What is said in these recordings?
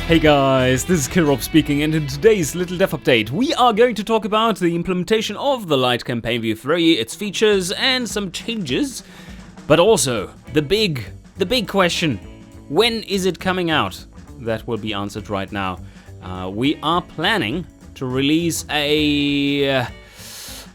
Hey guys, this is Kilrob speaking, and in today's little dev update, we are going to talk about the implementation of the Lite Campaign V3, its features, and some changes. But also, the big question, when is it coming out? That will be answered right now. We are planning to release a,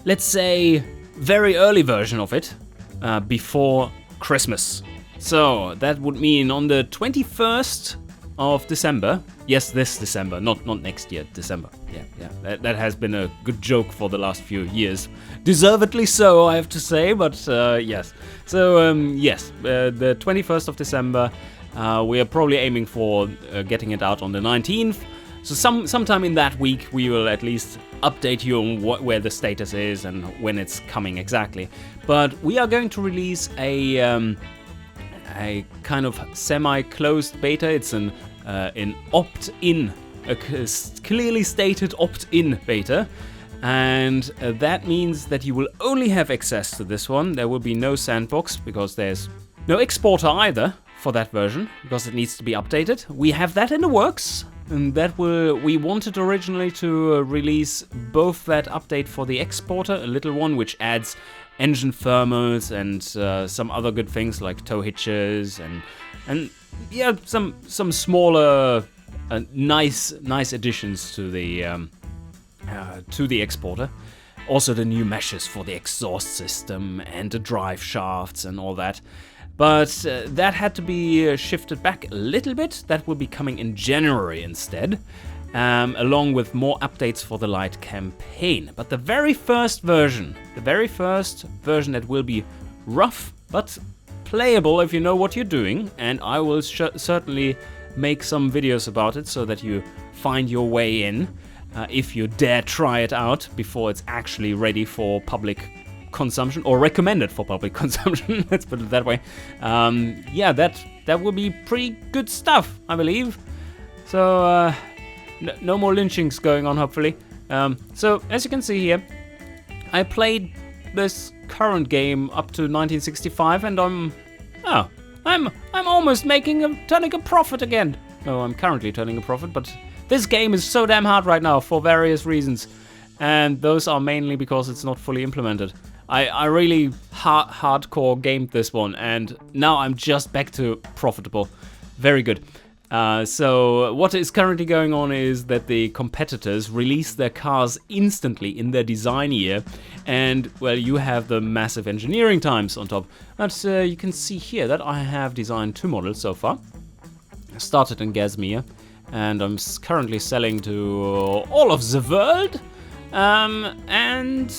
let's say, very early version of it before Christmas. So that would mean on the 21st of December. Yes, this December, not next year, December. Yeah. That has been a good joke for the last few years. Deservedly so, I have to say, but yes. So, yes, the 21st of December, we are probably aiming for getting it out on the 19th. So sometime in that week, we will at least update you on where the status is and when it's coming exactly. But we are going to release a kind of semi-closed beta. It's an opt-in, a clearly stated opt-in beta, and that means that you will only have access to this one. There will be no sandbox because there's no exporter either for that version because it needs to be updated. We have that in the works, and we wanted originally to release both that update for the exporter, a little one which adds engine thermals and some other good things like tow hitches and yeah, some smaller nice additions to the exporter. Also the new meshes for the exhaust system and the drive shafts and all that. But that had to be shifted back a little bit. That will be coming in January instead, along with more updates for the Lite campaign. But the very first version that will be rough but playable if you know what you're doing, and I will certainly make some videos about it so that you find your way in if you dare try it out before it's actually ready for public consumption, or recommended for public consumption. Let's put it that way. Yeah, that will be pretty good stuff, I believe. So no more lynchings going on, hopefully. So as you can see here, I played this current game up to 1965, and I'm almost turning a profit again. No, I'm currently turning a profit, but this game is so damn hard right now for various reasons, and those are mainly because it's not fully implemented. I really hardcore gamed this one, and now I'm just back to profitable. Very good. So what is currently going on is that the competitors release their cars instantly in their design year, and well, you have the massive engineering times on top. But you can see here that I have designed 2 models so far. I started in Gazmere, and I'm currently selling to all of the world, and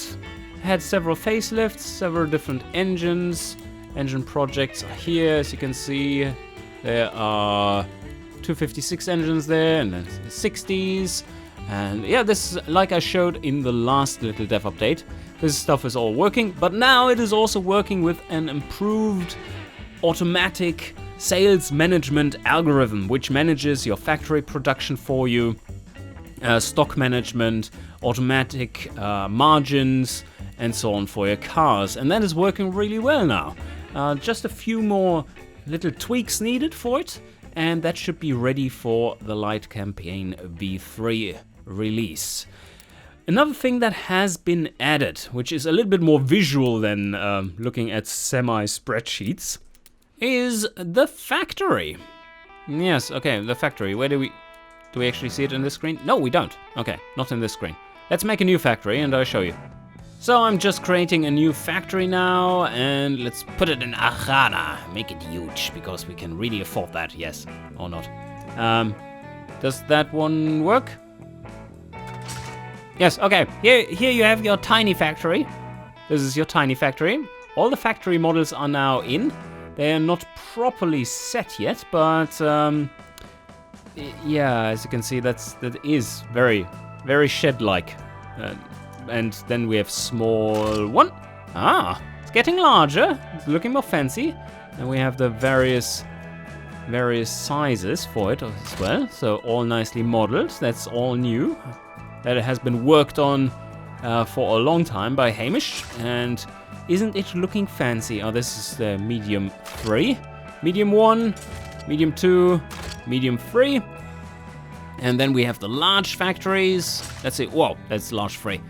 had several facelifts, several different engines. Engine projects are here, as you can see. There are 256 engines there, and then the 60s, and yeah, this is like I showed in the last little dev update. This stuff is all working, but now it is also working with an improved automatic sales management algorithm, which manages your factory production for you, stock management, automatic margins, and so on for your cars, and that is working really well now. Just a few more little tweaks needed for it, and that should be ready for the Lite Campaign V3 release. Another thing that has been added, which is a little bit more visual than looking at semi-spreadsheets, is the factory. Yes, okay, the factory. Where do we actually see it in this screen? No, we don't. Okay, not in this screen. Let's make a new factory and I'll show you. So I'm just creating a new factory now, and let's put it in Achana. Make it huge, because we can really afford that, yes, or not. Does that one work? Yes, okay. Here you have your tiny factory. This is your tiny factory. All the factory models are now in. They are not properly set yet, but yeah, as you can see, that is very, very shed-like. And then we have small one. Ah, it's getting larger. It's looking more fancy. And we have the various sizes for it as well. So all nicely modeled. That's all new. That has been worked on for a long time by Hamish. And isn't it looking fancy? Oh, this is the medium 3. Medium 1, medium 2, medium 3. And then we have the large factories. Let's see. Whoa, that's large 3.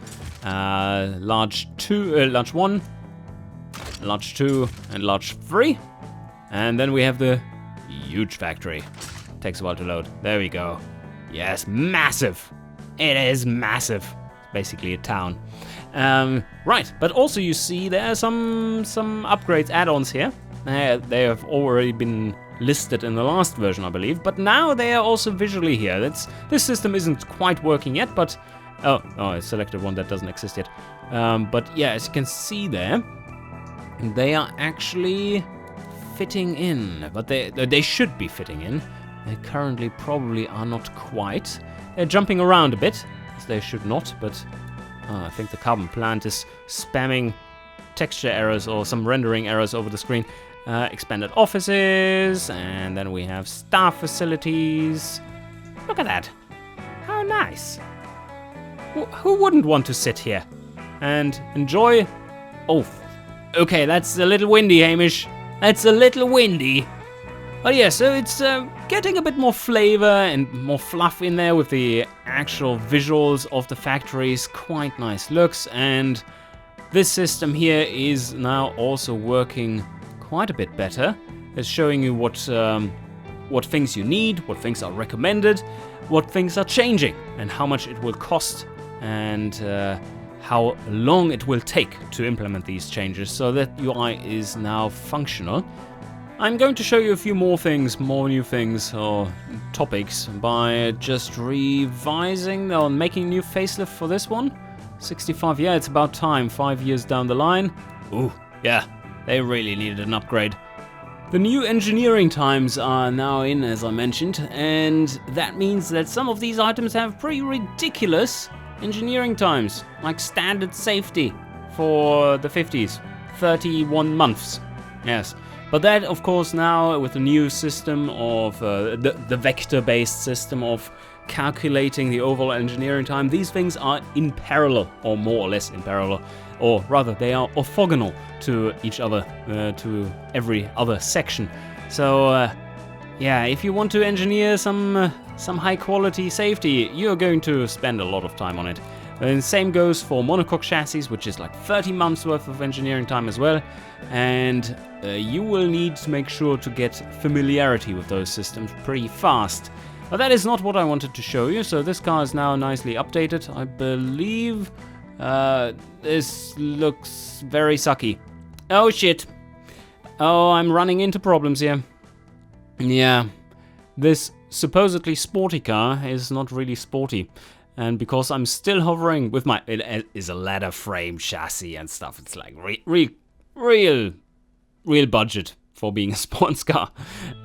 Large 1, large 2, and large 3. And then we have the huge factory. Takes a while to load. There we go. Yes, massive. It is massive. It's basically a town. Right, but also you see there are some upgrades, add-ons here. They have already been listed in the last version, I believe, but now they are also visually here. This system isn't quite working yet, but oh, I selected one that doesn't exist yet. But yeah, as you can see there, they are actually fitting in, but they should be fitting in. They currently probably are not quite. They're jumping around a bit, as they should not, but I think the carbon plant is spamming texture errors or some rendering errors over the screen. Expanded offices, and then we have staff facilities. Look at that. How nice. Who wouldn't want to sit here and enjoy? Oh, okay, that's a little windy, Hamish. That's a little windy. But yeah, so it's getting a bit more flavor and more fluff in there with the actual visuals of the factories. Quite nice looks, and this system here is now also working quite a bit better. It's showing you what things you need, what things are recommended, what things are changing, and how much it will cost, and how long it will take to implement these changes, so that UI is now functional. I'm going to show you a few more things, more new things or topics by just revising or making a new facelift for this one. 65, yeah, it's about time, 5 years down the line. Ooh, yeah, they really needed an upgrade. The new engineering times are now in, as I mentioned, and that means that some of these items have pretty ridiculous engineering times, like standard safety for the 50s, 31 months, yes. But that, of course, now with the new system of the vector-based system of calculating the overall engineering time, these things are in parallel, or more or less in parallel, or rather they are orthogonal to each other, to every other section. So yeah, if you want to engineer some high-quality safety, you're going to spend a lot of time on it. And same goes for monocoque chassis, which is like 30 months worth of engineering time as well. And you will need to make sure to get familiarity with those systems pretty fast. But that is not what I wanted to show you. So this car is now nicely updated. I believe this looks very sucky. Oh shit. Oh, I'm running into problems here. Yeah, this supposedly sporty car is not really sporty. And because I'm still hovering with my... It is a ladder frame chassis and stuff. It's like real budget for being a sports car.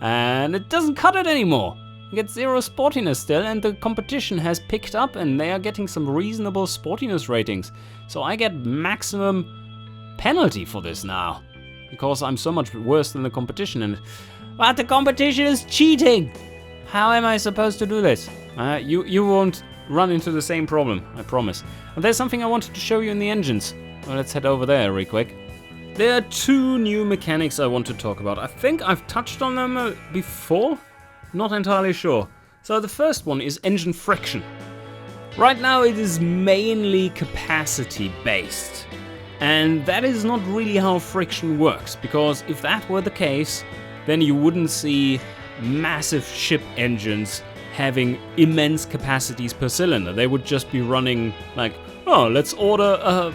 And it doesn't cut it anymore. You get 0 sportiness still, and the competition has picked up and they are getting some reasonable sportiness ratings. So I get maximum penalty for this now. Because I'm so much worse than the competition. But the competition is cheating! How am I supposed to do this? You won't run into the same problem, I promise. And there's something I wanted to show you in the engines. Well, let's head over there real quick. There are 2 new mechanics I want to talk about. I think I've touched on them before, not entirely sure. So the first one is engine friction. Right now it is mainly capacity based. And that is not really how friction works, because if that were the case, then you wouldn't see massive ship engines having immense capacities per cylinder. They would just be running like, oh, let's order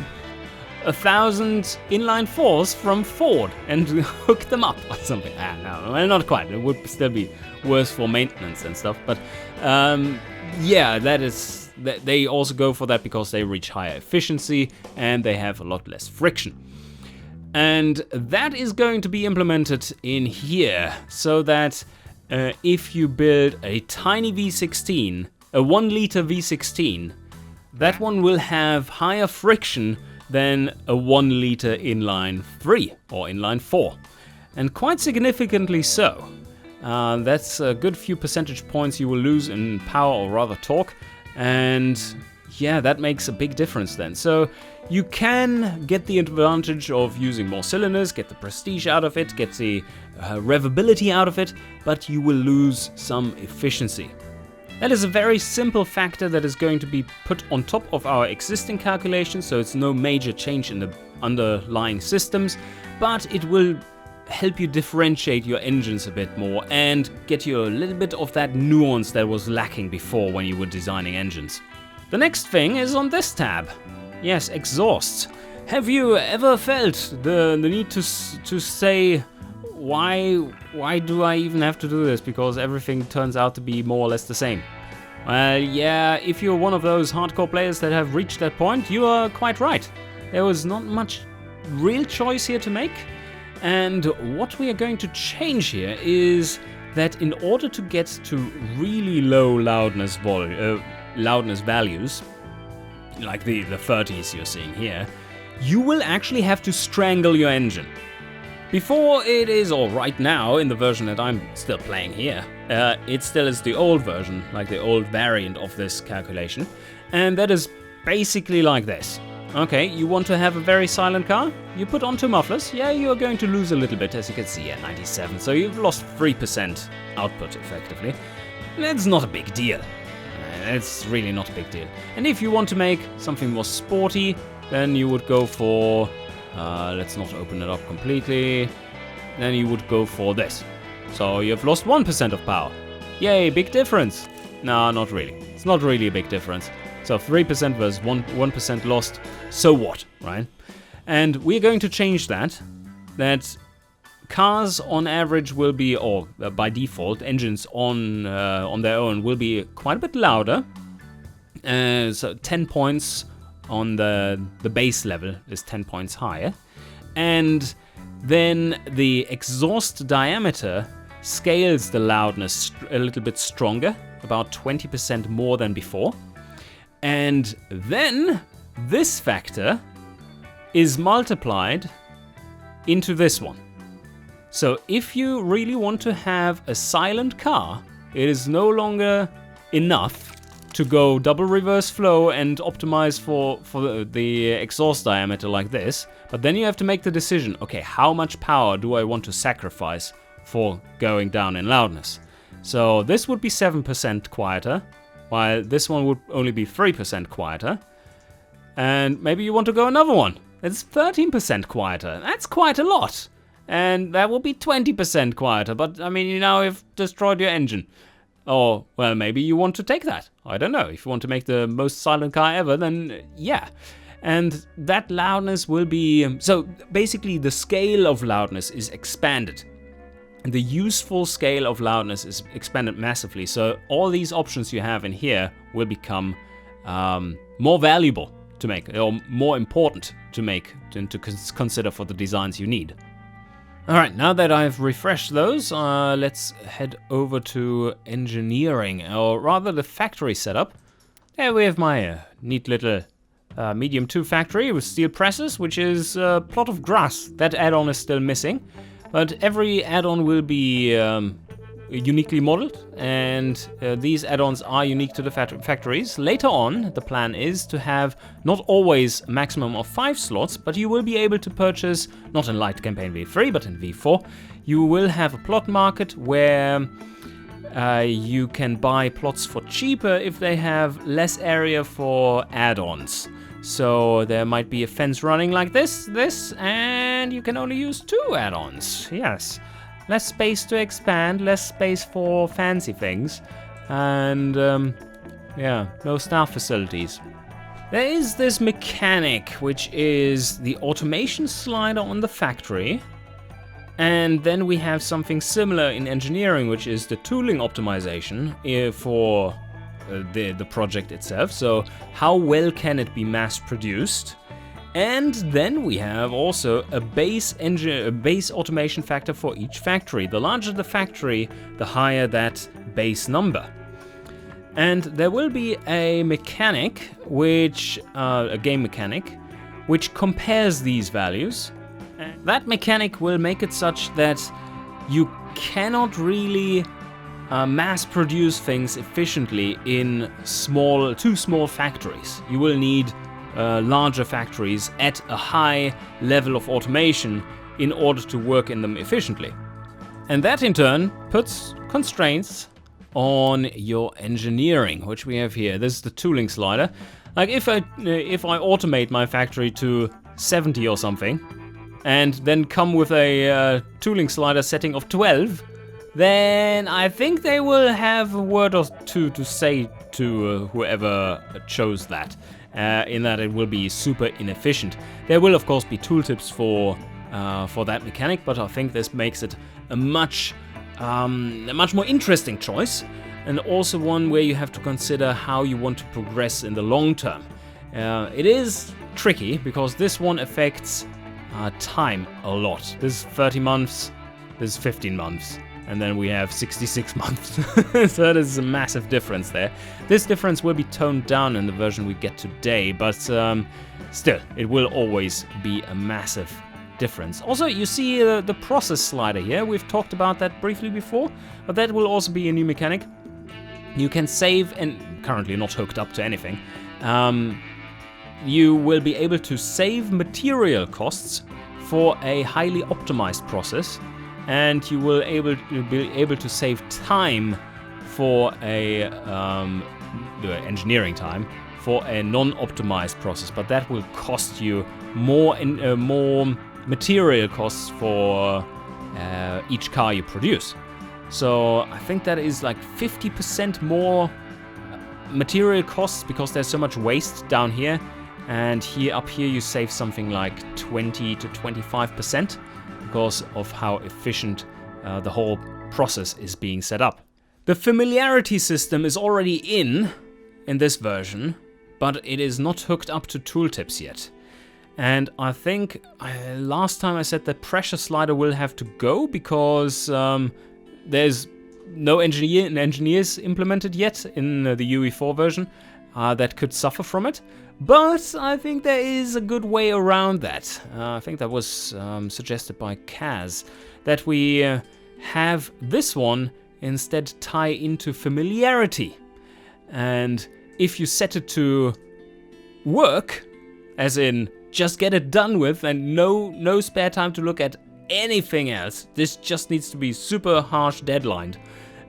1,000 inline 4s from Ford and hook them up or something. No, well, not quite. It would still be worse for maintenance and stuff. But yeah, they also go for that because they reach higher efficiency and they have a lot less friction. And that is going to be implemented in here so that if you build a tiny V16, a 1 liter V16, that one will have higher friction than a 1 liter inline 3 or inline 4. And quite significantly so. That's a good few percentage points you will lose in power, or rather torque. And yeah, that makes a big difference then. So you can get the advantage of using more cylinders, get the prestige out of it, get the revability out of it, but you will lose some efficiency. That is a very simple factor that is going to be put on top of our existing calculations, so it's no major change in the underlying systems, but it will help you differentiate your engines a bit more and get you a little bit of that nuance that was lacking before when you were designing engines. The next thing is on this tab. Yes, exhausts. Have you ever felt the need to say, why do I even have to do this? Because everything turns out to be more or less the same. Well, yeah, if you're one of those hardcore players that have reached that point, you are quite right. There was not much real choice here to make. And what we are going to change here is that in order to get to really low loudness values, like the 30s you're seeing here, you will actually have to strangle your engine. Before it is, or right now, in the version that I'm still playing here, it still is the old version, like the old variant of this calculation, and that is basically like this. Okay, you want to have a very silent car? You put on 2 mufflers, yeah, you're going to lose a little bit, as you can see at 97, so you've lost 3% output, effectively. That's not a big deal. It's really not a big deal. And if you want to make something more sporty, then you would go for... let's not open it up completely. Then you would go for this. So you've lost 1% of power. Yay, big difference. No, not really. It's not really a big difference. So 3% versus 1% lost. So what, right? And we're going to change that. That cars on average will be, or by default, engines on their own will be quite a bit louder. So 10 points on the base level is 10 points higher. And then the exhaust diameter scales the loudness a little bit stronger, about 20% more than before. And then this factor is multiplied into this one. So if you really want to have a silent car, it is no longer enough to go double reverse flow and optimize for the exhaust diameter like this, but then you have to make the decision, okay, how much power do I want to sacrifice for going down in loudness? So this would be 7% quieter, while this one would only be 3% quieter. And maybe you want to go another one. It's 13% quieter. That's quite a lot. And that will be 20% quieter, but I mean, you now have destroyed your engine. Or, well, maybe you want to take that. I don't know. If you want to make the most silent car ever, then yeah. And that loudness will be... So basically the scale of loudness is expanded. The useful scale of loudness is expanded massively. So all these options you have in here will become more valuable to make, or more important to make, to consider for the designs you need. Alright, now that I've refreshed those, let's head over to engineering, or rather the factory setup. There we have my neat little medium 2 factory with steel presses, which is a plot of grass. That add-on is still missing, but every add-on will be uniquely modeled, and these add-ons are unique to the factories. Later on, the plan is to have not always a maximum of 5 slots, but you will be able to purchase, not in Lite Campaign V3, but in V4, you will have a plot market where you can buy plots for cheaper if they have less area for add-ons. So there might be a fence running like this, and you can only use 2 add-ons, yes. Less space to expand, less space for fancy things, and yeah, no staff facilities. There is this mechanic, which is the automation slider on the factory, and then we have something similar in engineering, which is the tooling optimization for the project itself. So how well can it be mass produced? And then we have also a base automation factor for each factory. The larger the factory, the higher that base number. And there will be a mechanic, a game mechanic, which compares these values. That mechanic will make it such that you cannot really mass produce things efficiently in too small factories. You will need larger factories at a high level of automation in order to work in them efficiently. And that in turn puts constraints on your engineering, which we have here. This is the tooling slider. Like if I automate my factory to 70 or something, and then come with a tooling slider setting of 12, then I think they will have a word or two to say to whoever chose that, in that it will be super inefficient. There will of course be tooltips for that mechanic, but I think this makes it a much more interesting choice, and also one where you have to consider how you want to progress in the long term. It is tricky because this one affects time a lot. This is 30 months, this is 15 months, and then we have 66 months. So that is a massive difference there. This difference will be toned down in the version we get today, but still, it will always be a massive difference. Also, you see the process slider here. We've talked about that briefly before, but that will also be a new mechanic. You can save, and currently not hooked up to anything, you will be able to save material costs for a highly optimized process, and you will be able to save time for a engineering time for a non-optimized process, but that will cost you more material costs for each car you produce. So I think that is like 50% more material costs because there's so much waste down here, and up here you save something like 20 to 25% because of how efficient the whole process is being set up. The familiarity system is already in this version, but it is not hooked up to tooltips yet. And I think last time I said that pressure slider will have to go because there's no engineers implemented yet in the UE4 version that could suffer from it. But I think there is a good way around that. I think that was suggested by Kaz, that we have this one instead tie into familiarity. And if you set it to work, as in just get it done with and no spare time to look at anything else, this just needs to be super harsh deadlined,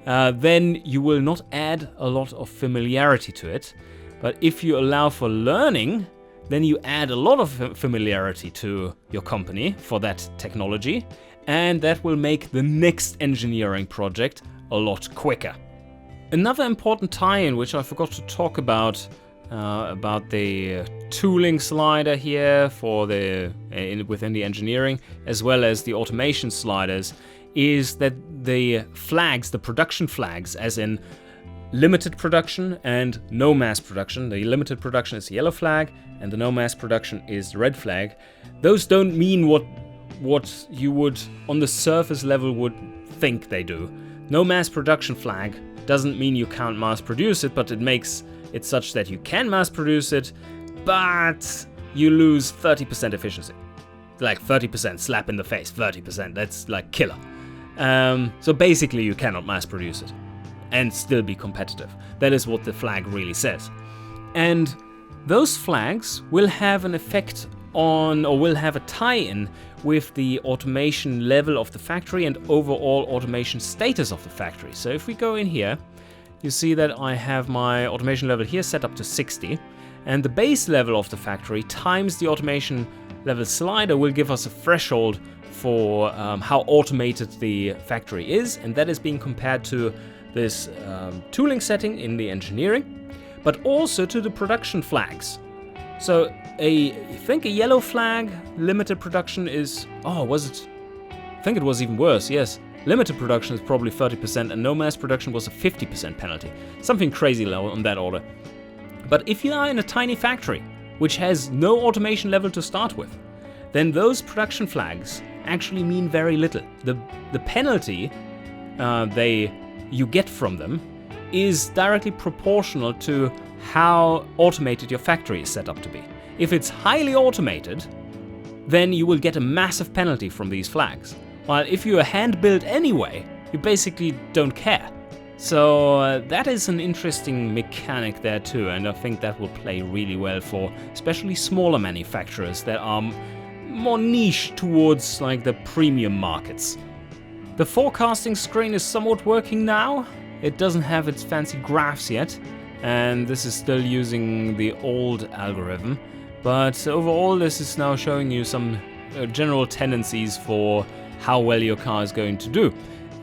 then you will not add a lot of familiarity to it. But if you allow for learning, then you add a lot of familiarity to your company for that technology, and that will make the next engineering project a lot quicker. Another important tie-in, which I forgot to talk about the tooling slider here for within the engineering, as well as the automation sliders, is that the flags, the production flags, as in limited production and no mass production. The limited production is the yellow flag, and the no mass production is the red flag. Those don't mean what you would on the surface level would think they do. No mass production flag doesn't mean you can't mass produce it, but it makes it such that you can mass produce it, but you lose 30% efficiency. Like 30%, slap in the face, 30%, that's like killer. So basically you cannot mass produce it and still be competitive. That is what the flag really says. And those flags will have an effect on, or will have a tie-in with the automation level of the factory and overall automation status of the factory. So if we go in here, you see that I have my automation level here set up to 60, and the base level of the factory times the automation level slider will give us a threshold for how automated the factory is, and that is being compared to this tooling setting in the engineering, but also to the production flags. So I think a yellow flag limited production is, was it? I think it was even worse, yes. Limited production is probably 30% and no mass production was a 50% penalty. Something crazy low on that order. But if you are in a tiny factory, which has no automation level to start with, then those production flags actually mean very little. The penalty you get from them is directly proportional to how automated your factory is set up to be. If it's highly automated, then you will get a massive penalty from these flags. While if you are hand-built anyway, you basically don't care. So that is an interesting mechanic there too, and I think that will play really well for especially smaller manufacturers that are more niche towards like the premium markets. The forecasting screen is somewhat working now. it doesn't have its fancy graphs yet, and this is still using the old algorithm. But overall, this is now showing you some general tendencies for how well your car is going to do.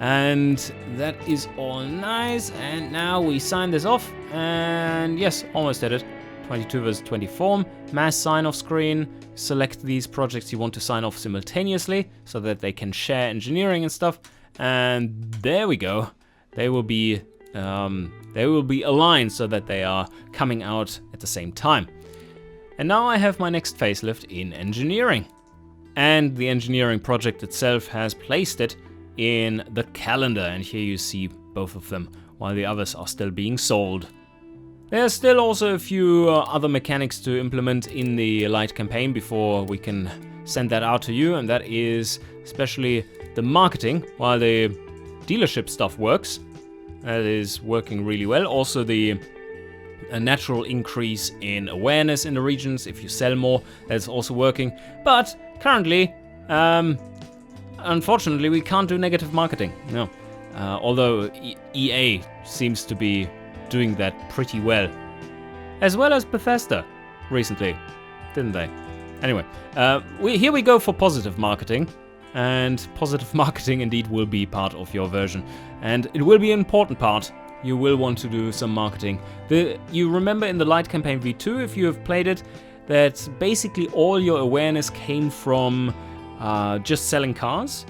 And that is all nice, and now we sign this off, and yes, almost did it. 22 versus 24, mass sign-off screen, select these projects you want to sign off simultaneously so that they can share engineering and stuff, and there we go. They will be aligned so that they are coming out at the same time. And now I have my next facelift in engineering, and the engineering project itself has placed it in the calendar, and here you see both of them while the others are still being sold. There's still also a few other mechanics to implement in the Lite campaign before we can send that out to you, and that is especially the marketing. While the dealership stuff works, that is working really well. Also the natural increase in awareness in the regions, if you sell more, that's also working. But currently, unfortunately, we can't do negative marketing. No, although EA seems to be doing that pretty well, as well as Bethesda recently, didn't they? Anyway, here we go for positive marketing, and positive marketing indeed will be part of your version, and it will be an important part. You will want to do some marketing. You remember in the Lite Campaign V2, if you have played it, that basically all your awareness came from just selling cars.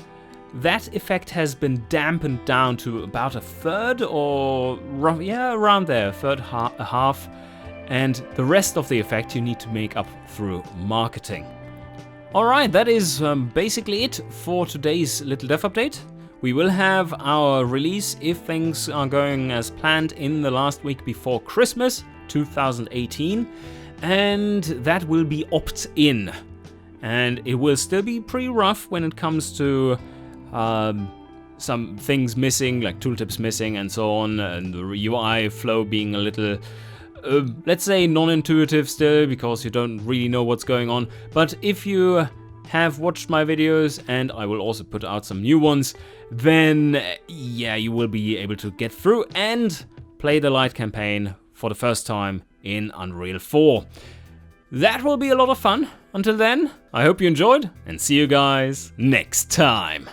That effect has been dampened down to about a third, or around there, a half, and the rest of the effect you need to make up through marketing. Alright, that is basically it for today's Little Dev Update. We will have our release, if things are going as planned, in the last week before Christmas 2018, and that will be opt-in. And it will still be pretty rough when it comes to some things missing, like tooltips missing and so on, and the UI flow being a little, let's say, non-intuitive still, because you don't really know what's going on. But if you have watched my videos, and I will also put out some new ones, then yeah, you will be able to get through and play the Lite campaign for the first time in Unreal 4. That will be a lot of fun. Until then, I hope you enjoyed, and see you guys next time.